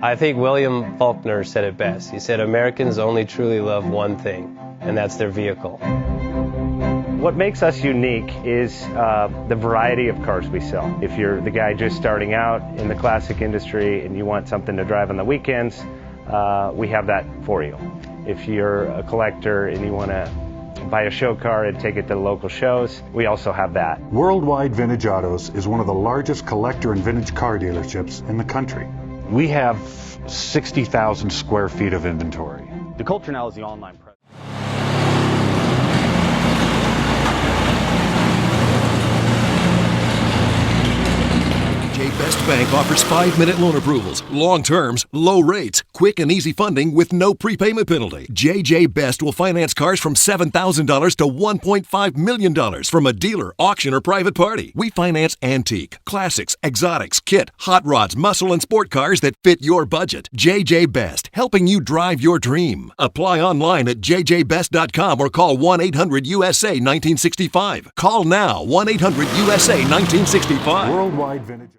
I think William Faulkner said it best. He said, Americans only truly love one thing, and that's their vehicle. What makes us unique is the variety of cars we sell. If you're the guy just starting out in the classic industry and you want something to drive on the weekends, we have that for you. If you're a collector and you want to buy a show car and take it to the local shows, we also have that. Worldwide Vintage Autos is one of the largest collector and vintage car dealerships in the country. We have 60,000 square feet of inventory. The culture now is the online presence. JJ Best Bank offers 5-minute loan approvals, long terms, low rates, quick and easy funding with no prepayment penalty. JJ Best will finance cars from $7,000 to $1.5 million from a dealer, auction, or private party. We finance antique, classics, exotics, kit, hot rods, muscle, and sport cars that fit your budget. JJ Best, helping you drive your dream. Apply online at jjbest.com or call 1-800-USA-1965. Call now, 1-800-USA-1965. Worldwide Vintage.